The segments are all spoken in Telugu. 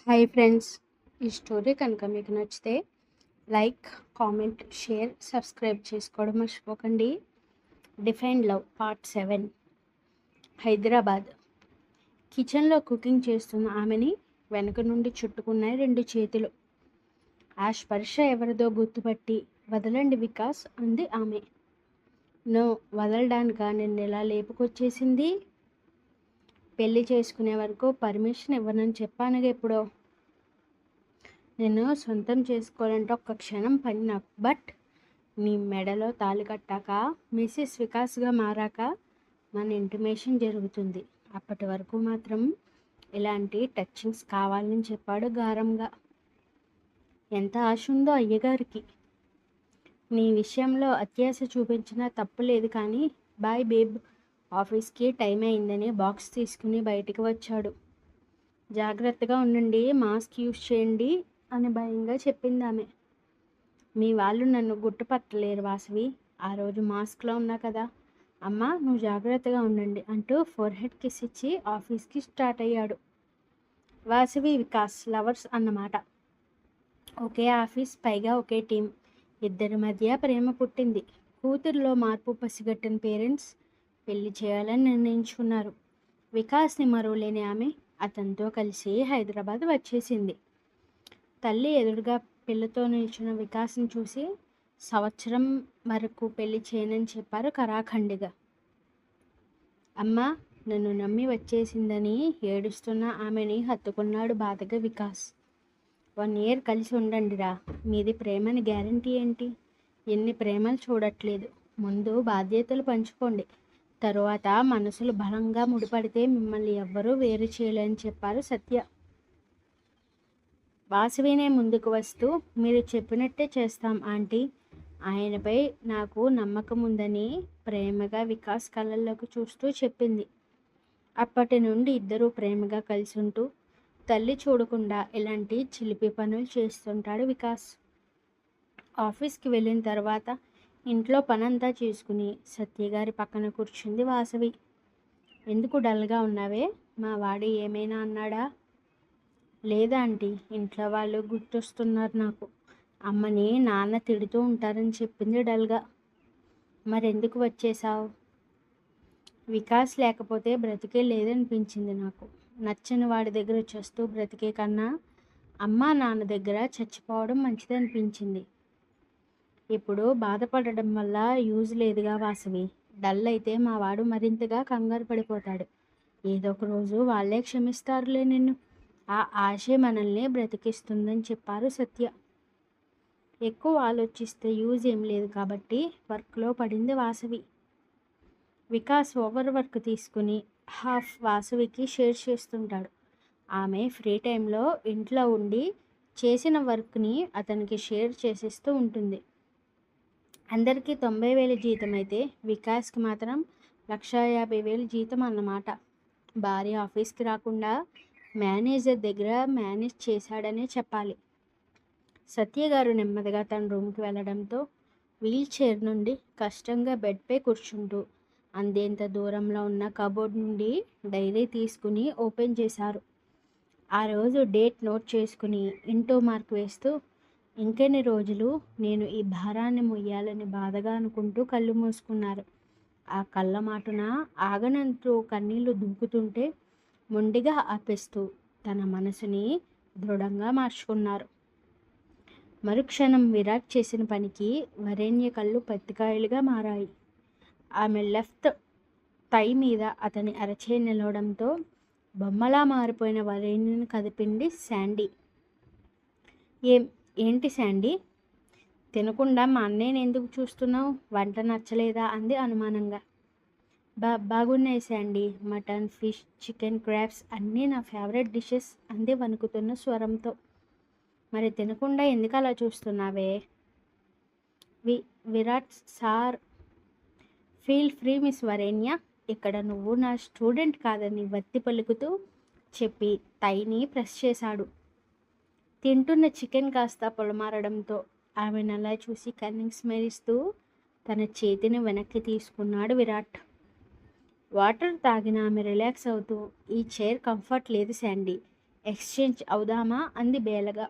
హాయ్ ఫ్రెండ్స్, ఈ స్టోరీ కనుక మీకు నచ్చితే లైక్, కామెంట్, షేర్, సబ్స్క్రైబ్ చేసుకోవడం మర్చిపోకండి. Define love part 7. హైదరాబాద్. కిచెన్లో కుకింగ్ చేస్తున్న ఆమెని వెనక నుండి చుట్టుకున్నాయి 2 చేతులు. ఆ స్పర్శ ఎవరిదో గుర్తుపట్టి, వదలండి వికాస్ అంది ఆమె. నో, వదలడానిక నిన్ను ఎలా లేపుకొచ్చేసింది? పెళ్లి చేసుకునే వరకు పర్మిషన్ ఇవ్వనని చెప్పానుగా ఎప్పుడో. నేను సొంతం చేసుకోవాలంటే ఒక్క క్షణం పని నాకు. బట్ నీ మెడలో తాళి కట్టాక, మిసెస్ వికాస్గా మారాక మన ఇంటిమేషన్ జరుగుతుంది. అప్పటి వరకు మాత్రం ఇలాంటి టచింగ్స్ కావాలని చెప్పాడు గారంగా. ఎంత ఆశ ఉందో అయ్యగారికి. నీ విషయంలో అత్యాశ చూపించినా తప్పు లేదు, కానీ బాయ్ బేబ్. ఆఫీస్కి టైం అయిందని బాక్స్ తీసుకుని బయటికి వచ్చాడు. జాగ్రత్తగా ఉండండి, మాస్క్ యూజ్ చేయండి అని భయంగా చెప్పింది ఆమె. మీ వాళ్ళు నన్ను గుర్తుపట్టలేరు వాసవి. ఆ రోజు మాస్క్లో ఉన్నా కదా. అమ్మా, నువ్వు జాగ్రత్తగా ఉండండి అంటూ ఫోర్హెడ్ కిస్ ఇచ్చి ఆఫీస్కి స్టార్ట్ అయ్యాడు. వాసవి వికాస్ లవర్స్ అన్నమాట. ఒకే ఆఫీస్, పైగా ఒకే టీం. ఇద్దరి మధ్య ప్రేమ పుట్టింది. కూతురులో మార్పు పసిగట్టిన పేరెంట్స్ పెళ్లి చేయాలని నిర్ణయించుకున్నారు. వికాస్ని మరువలేని ఆమె అతనితో కలిసి హైదరాబాద్ వచ్చేసింది. తల్లి ఎదురుగా పిల్లతో నిల్చున్న వికాస్ని చూసి సంవత్సరం వరకు పెళ్లి చేయనని చెప్పారు కరాఖండిగా. అమ్మ, నన్ను నమ్మి వచ్చేసిందని ఏడుస్తున్న ఆమెని హత్తుకున్నాడు బాధగా వికాస్. 1 year కలిసి ఉండండిరా. మీది ప్రేమని గ్యారంటీ ఏంటి? ఎన్ని ప్రేమలు చూడట్లేదు. ముందు బాధ్యతలు పంచుకోండి, తరువాత మనసులు బలంగా ముడిపడితే మిమ్మల్ని ఎవ్వరూ వేరు చేయలేని చెప్పారు సత్య. వాసవినే ముందుకు వస్తూ, మీరు చెప్పినట్టే చేస్తాం ఆంటీ. ఆయనపై నాకు నమ్మకం ఉందని ప్రేమగా వికాస్ కళ్ళల్లోకి చూస్తూ చెప్పింది. అప్పటి నుండి ఇద్దరూ ప్రేమగా కలిసి ఉంటూ, తల్లి చూడకుండా ఇలాంటి చిలిపి పనులు చేస్తుంటాడు వికాస్. ఆఫీస్కి వెళ్ళిన తర్వాత ఇంట్లో పనంతా చేసుకుని సత్యగారి పక్కన కూర్చుంది వాసవి. ఎందుకు డల్గా ఉన్నావే? మా వాడు ఏమైనా అన్నాడా? లేదా ఆంటీ, ఇంట్లో వాళ్ళు గుర్తొస్తున్నారు నాకు. అమ్మని నాన్న తిడుతూ ఉంటారని చెప్పింది డల్గా. మరెందుకు వచ్చేసావు? వికాస్ లేకపోతే బ్రతికే లేదనిపించింది నాకు. నచ్చని వాడి దగ్గర చస్తూ బ్రతికే కన్నా అమ్మా నాన్న దగ్గర చచ్చిపోవడం మంచిదనిపించింది. ఇప్పుడు బాధపడడం వల్ల యూజ్ లేదుగా వాసవి. డల్ అయితే మా వాడు మరింతగా కంగారు పడిపోతాడు. ఏదో ఒక రోజు వాళ్ళే క్షమిస్తారులే నిన్ను. ఆ ఆశే మనల్ని బ్రతికిస్తుందని చెప్పారు సత్య. ఎక్కువ ఆలోచిస్తే యూజ్ ఏం లేదు కాబట్టి వర్క్లో పడింది వాసవి. వికాస్ ఓవర్ వర్క్ తీసుకుని హాఫ్ వాసవికి షేర్ చేస్తుంటాడు. ఆమె ఫ్రీ టైంలో ఇంట్లో ఉండి చేసిన వర్క్ని అతనికి షేర్ చేసేస్తూ ఉంటుంది. అందరికీ 90,000 జీతం అయితే వికాస్కి మాత్రం 1,50,000 జీతం అన్నమాట. భార్య ఆఫీస్కి రాకుండా మేనేజర్ దగ్గర మేనేజ్ చేశాడనే చెప్పాలి. సత్యగారు నెమ్మదిగా తన రూమ్కి వెళ్ళడంతో వీల్ చైర్ నుండి కష్టంగా బెడ్పై కూర్చుంటూ అందేంత దూరంలో ఉన్న కబోర్డ్ నుండి డైరీ తీసుకుని ఓపెన్ చేశారు. ఆ రోజు డేట్ నోట్ చేసుకుని ఇంటూ మార్క్ వేస్తూ, ఇంకెన్ని రోజులు నేను ఈ భారాన్ని మొయ్యాలని బాధగా అనుకుంటూ కళ్ళు మూసుకున్నారు. ఆ కళ్ళ మాటున ఆగనంటూ కన్నీళ్లు దూకుతుంటే మొండిగా ఆపేస్తూ తన మనసుని దృఢంగా మార్చుకున్నారు. మరుక్షణం విరాట్ చేసిన పనికి వరేణ్య కళ్ళు పత్తికాయలుగా మారాయి. ఆమె లెఫ్ట్ థై మీద అతని అరచేయి నిలవడంతో బొమ్మలా మారిపోయిన వరేణ్యను కదిపింది శాండీ. ఏంటి శాండీ, తినకుండా మా అన్నయ్యని ఎందుకు చూస్తున్నావు? వంట నచ్చలేదా అంది అనుమానంగా. బాగున్నాయి Sandy. Mutton, fish, chicken, crabs అన్నీ నా ఫేవరెట్ డిషెస్ అంది వణుకుతున్న స్వరంతో. మరి తినకుండా ఎందుకు అలా చూస్తున్నావే? Virat sir. Feel free miss Varenya. ఇక్కడ నువ్వు నా స్టూడెంట్ కాదని వత్తి పలుకుతూ చెప్పి తైని ప్రెస్ చేశాడు. తింటున్న చికెన్ కాస్త పొలమారడంతో ఆమెను అలా చూసి కన్నింగ్ స్మైల్ ఇస్తూ తన చేతిని వెనక్కి తీసుకున్నాడు విరాట్. వాటర్ తాగిన ఆమె రిలాక్స్ అవుతూ, ఈ చైర్ కంఫర్ట్ లేదు శాండీ. ఎక్స్చేంజ్ అవుదామా అంది బేలగా.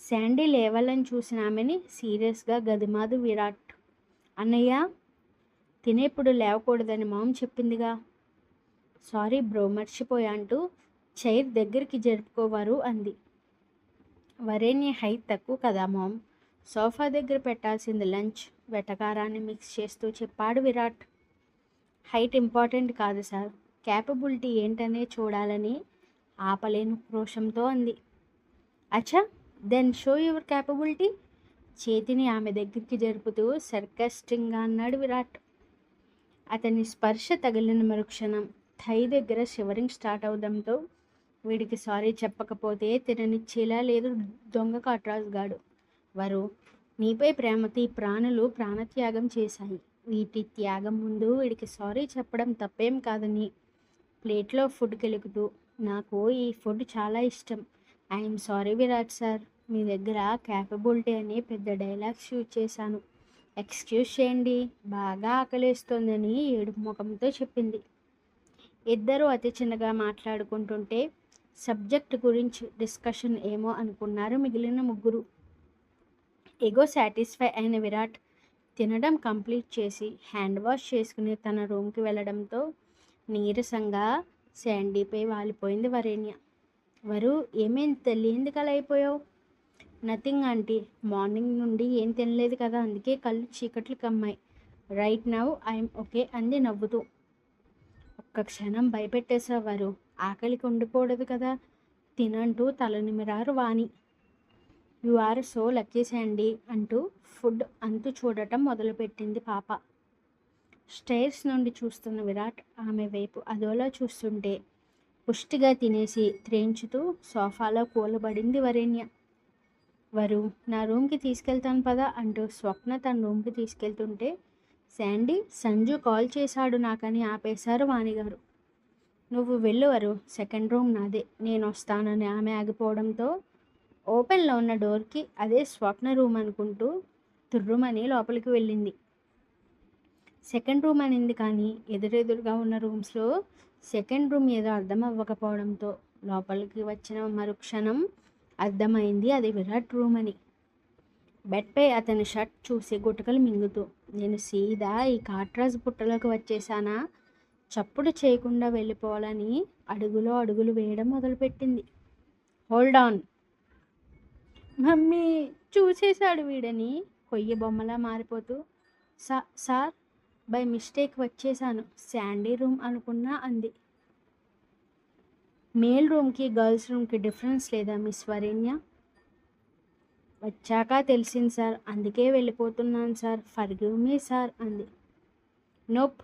శాండీ లేవాలని చూసిన ఆమెని సీరియస్గా గదిమాదు విరాట్. అన్నయ్య, తినేప్పుడు లేవకూడదని మామ్ చెప్పిందిగా. సారీ బ్రో, మర్చిపోయా అంటూ చైర్ దగ్గరికి జరుపుకోవారు అంది. వరేణ్య హైట్ తక్కువ కదా మామ్, సోఫా దగ్గర పెట్టాల్సింది లంచ్, వెటకారాన్ని మిక్స్ చేస్తూ చెప్పాడు విరాట్. హైట్ ఇంపార్టెంట్ కాదు సార్, క్యాపబిలిటీ ఏంటనే చూడాలని ఆపలేను క్రోషంతో అంది. అచ్చా, దెన్ షో యువర్ క్యాపబిలిటీ, చేతిని ఆమె దగ్గరికి జరుపుతూ సర్కాస్టింగ్గా అన్నాడు విరాట్. అతని స్పర్శ తగిలిన మరుక్షణం థై దగ్గర షివరింగ్ స్టార్ట్ అవడంతో వీడికి సారీ చెప్పకపోతే తిననిచ్చేలా లేదు దొంగ కాట్రాజుగాడు. వరు, నీపై ప్రేమతో ఈ ప్రాణులు ప్రాణత్యాగం చేశాయి. వీటి త్యాగం ముందు వీడికి సారీ చెప్పడం తప్పేం కాదని ప్లేట్లో ఫుడ్ కెలుకుతూ, నాకు ఈ ఫుడ్ చాలా ఇష్టం, ఐఎమ్ సారీ విరాట్ సార్, మీ దగ్గర క్యాపబిలిటీ అని పెద్ద డైలాగ్స్ యూజ్ చేశాను, ఎక్స్క్యూజ్ చేయండి, బాగా ఆకలేస్తోందని ఏడుపు ముఖంతో చెప్పింది. ఇద్దరూ అతి చిన్నగా మాట్లాడుకుంటుంటే సబ్జెక్ట్ గురించి డిస్కషన్ ఏమో అనుకున్నారు మిగిలిన ముగ్గురు. ఎగో సాటిస్ఫై అయిన విరాట్ తినడం కంప్లీట్ చేసి హ్యాండ్ వాష్ చేసుకుని తన రూమ్కి వెళ్ళడంతో నీరసంగా శాండీపై వాలిపోయింది వరేణ్య. వరు, ఏమేం తల్లి, ఎందుకు అలా అయిపోయావు? నథింగ్ ఆంటీ, మార్నింగ్ నుండి ఏం తినలేదు కదా, అందుకే కళ్ళు చీకట్లు కమ్మాయి, రైట్ నౌ ఐఎమ్ ఓకే అంది నవ్వుతూ. ఒక్క క్షణం భయపెట్టేసేవారు. ఆకలికి ఉండిపోడదు కదా, తినంటూ తల నిమిరారు Vani. You are so lucky Sandy అంటూ ఫుడ్ అంతు చూడటం మొదలుపెట్టింది పాప. స్టైర్స్ నుండి చూస్తున్న విరాట్ ఆమె వైపు అదోలా చూస్తుంటే పుష్టిగా తినేసి త్రేంచుతూ సోఫాలో కూలబడింది వరేణ్య. వరు, నా రూమ్కి తీసుకెళ్తాను పదా అంటూ స్వప్న తన రూమ్కి తీసుకెళ్తుంటే శాండీ, సంజు కాల్ చేశాడు నాకని ఆపేశారు వాణిగారు. నువ్వు వెళ్ళు వరు, సెకండ్ రూమ్ నాదే, నేను వస్తానని ఆమె ఆగిపోవడంతో ఓపెన్లో ఉన్న డోర్కి అదే స్వప్న రూమ్ అనుకుంటూ తుర్రుమని లోపలికి వెళ్ళింది. సెకండ్ రూమ్ అనింది కానీ ఎదురెదురుగా ఉన్న రూమ్స్లో సెకండ్ రూమ్ ఏదో అర్థం అవ్వకపోవడంతో లోపలికి వచ్చిన మరుక్షణం అర్థమైంది అది విరాట్ రూమ్ అని. బెడ్పై అతని షర్ట్ చూసి గుటకలు మింగుతూ, నేను సీదా ఈ కాట్రాజు పుట్టలోకి వచ్చేసానా, చప్పుడు చేయకుండా వెళ్ళిపోవాలని అడుగులో అడుగులు వేయడం మొదలుపెట్టింది. హోల్డ్ ఆన్ మమ్మీ, చూసేశాడు వీడని కొయ్య బొమ్మలా మారిపోతూ, సార్ బై మిస్టేక్ వచ్చేసాను, శాండీ రూమ్ అనుకున్నా అంది. మేల్ రూమ్కి గర్ల్స్ రూమ్కి డిఫరెన్స్ లేదా మిస్ వరేణ్య? వచ్చాక తెలిసింది సార్, అందుకే వెళ్ళిపోతున్నాను సార్, ఫర్గివ్ మీ సార్ అంది. నోప్,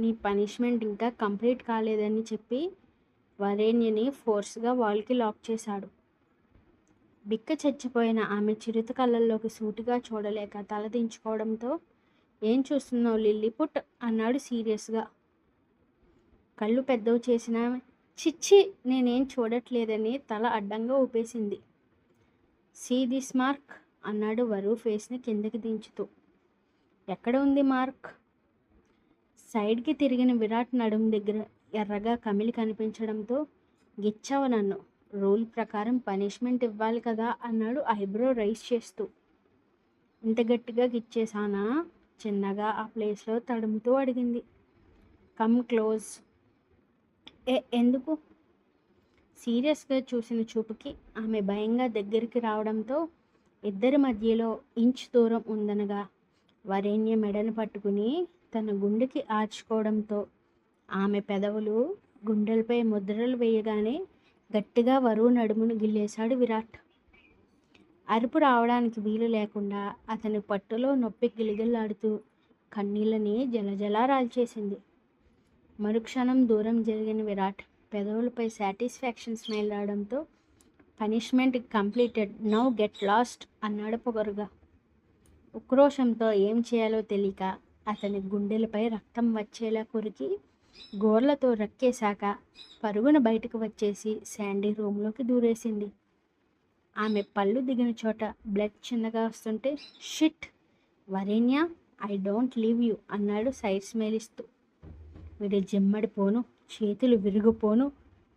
నీ పనిష్మెంట్ ఇంకా కంప్లీట్ కాలేదని చెప్పి వరేణ్యని ఫోర్స్గా వాల్కి లాక్ చేశాడు. బిక్క చచ్చిపోయిన ఆమె చిరుత కళ్ళల్లోకి సూటిగా చూడలేక తల దించుకోవడంతో, ఏం చూస్తున్నావు లిల్లీపుట్ అన్నాడు సీరియస్గా. కళ్ళు పెద్దవి చేసిన చిచ్చి, నేనేం చూడట్లేదని తల అడ్డంగా ఊపేసింది. సీ దిస్ మార్క్ అన్నాడు వరు ఫేస్ని కిందకి దించుతూ. ఎక్కడ ఉంది మార్క్? సైడ్కి తిరిగిన విరాట్ నడుం దగ్గర ఎర్రగా కమిలి కనిపించడంతో, గిచ్చావు నన్ను, రూల్ ప్రకారం పనిష్మెంట్ ఇవ్వాలి కదా అన్నాడు ఐబ్రో రైస్ చేస్తూ. ఇంత గట్టిగా గిచ్చేసానా? చిన్నగా ఆ ప్లేస్లో తడుముతూ అడిగింది. Come close. ఎందుకు? సీరియస్గా చూసిన చూపుకి ఆమె భయంగా దగ్గరికి రావడంతో ఇద్దరి మధ్యలో ఇంచ్ దూరం ఉందనగా వరేణ్య మెడను పట్టుకుని తన గుండెకి ఆర్చుకోవడంతో ఆమె పెదవులు గుండెలపై ముద్రలు వేయగానే గట్టిగా వరువు నడుమును గిల్లేశాడు విరాట్. అరుపు రావడానికి వీలు లేకుండా అతని పట్టులో నొప్పి గిలిగిల్లాడుతూ కన్నీళ్ళని జలజలా రాల్చేసింది. మరుక్షణం దూరం జరిగిన విరాట్ పెదవులపై సాటిస్ఫాక్షన్ స్మైల్ రావడంతో, punishment completed, now get lost అన్నాడు పొగరుగా. ఉక్రోషంతో ఏం చేయాలో తెలియక అతని గుండెలపై రక్తం వచ్చేలా కొరికి గోర్లతో రక్కేశాక పరుగున బయటకు వచ్చేసి శాండీ రూమ్లోకి దూరేసింది. ఆమె పళ్ళు దిగిన చోట బ్లడ్ చిన్నగా వస్తుంటే, shit Varenya, I don't leave you అన్నాడు సైడ్ స్మైల్ ఇస్తూ. వీడి జిమ్మడిపోను, చేతులు విరిగిపోను,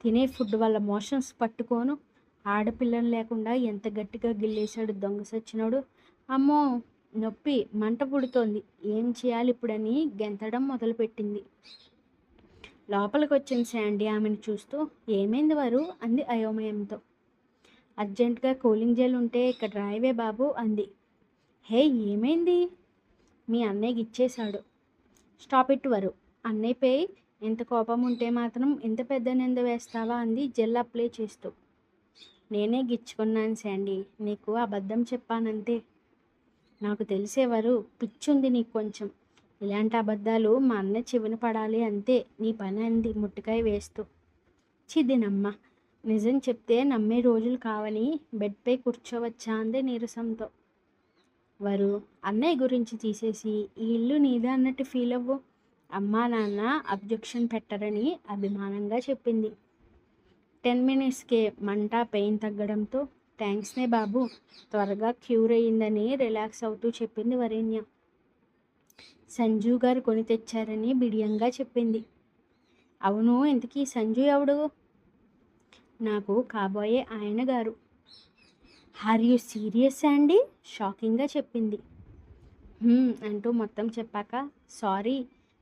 తినే ఫుడ్ వల్ల మోషన్స్ పట్టుకోను. ఆడపిల్లని లేకుండా ఎంత గట్టిగా గిల్లేశాడు దొంగ సచ్చినోడు. అమ్మో! నొప్పి, మంట పుడుతోంది. ఏం చేయాలి ఇప్పుడని గెంతడం మొదలుపెట్టింది. లోపలికొచ్చిన శాండీ ఆమెను చూస్తూ, ఏమైంది వారు అంది అయోమయంతో. అర్జెంటుగా కూలింగ్ జెల్ ఉంటే ఇక్కడ రాయవే బాబు అంది. హే, ఏమైంది? మీ అన్నయ్యకి ఇచ్చేశాడు. స్టాప్ ఇట్ వరు. అన్నయ్యపై ఎంత కోపం ఉంటే మాత్రం ఇంత పెద్ద నింద వేస్తావా అంది జెల్ అప్లై చేస్తూ. నేనే గిచ్చుకున్నాను శాండీ, నీకు అబద్ధం చెప్పానంతే. నాకు తెలిసేవారు, పిచ్చుంది నీకు కొంచెం. ఇలాంటి అబద్ధాలు మా అన్న చెవిన పడాలి అంతే నీ పని అంది ముట్టికాయ వేస్తూ. చిదినమ్మ, నిజం చెప్తే నమ్మే రోజులు కావని బెడ్పై కూర్చోవచ్చా అంది నీరసంతో. వారు, అన్నయ్య గురించి తీసేసి ఈ ఇల్లు నీదే అన్నట్టు ఫీల్ అవ్వు. అమ్మా నాన్న అబ్జెక్షన్ పెట్టరని అభిమానంగా చెప్పింది. 10 మినిట్స్కే మంట, పెయిన్ తగ్గడంతో థ్యాంక్స్నే బాబు, త్వరగా క్యూర్ అయ్యిందని రిలాక్స్ అవుతూ చెప్పింది వరేణ్య. సంజు గారు కొని తెచ్చారని బిడియంగా చెప్పింది. అవును, ఇంతకీ సంజు ఎవడు? నాకు కాబోయే ఆయన గారు. ఆర్ యూ సీరియస్ అండి? షాకింగ్గా చెప్పింది. అంటూ మొత్తం చెప్పాక సారీ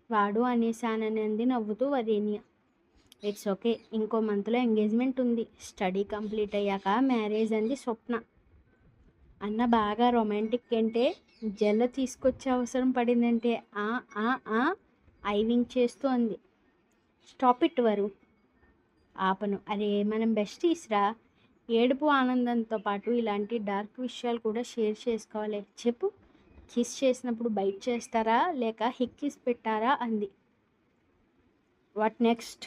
వాడు అనేసానని అంది నవ్వుతూ వరేణ్య. ఇట్స్ ఓకే, ఇంకో మంత్లో ఎంగేజ్మెంట్ ఉంది. స్టడీ కంప్లీట్ అయ్యాక మ్యారేజ్ అంది స్వప్న. అన్న బాగా రొమాంటిక్ అంటే జెల్ల తీసుకొచ్చే అవసరం పడిందంటే ఐవింగ్ చేస్తూ అంది. స్టాప్ ఇట్ వరు. ఆపను. అరే, మనం బెస్టీస్రా. ఏడుపు ఆనందంతో పాటు ఇలాంటి డార్క్ విషయాలు కూడా షేర్ చేసుకోవాలి. చెప్పు, కిస్ చేసినప్పుడు బైట్ చేస్తారా లేక హిక్ కిస్ పెట్టారా అంది. What next?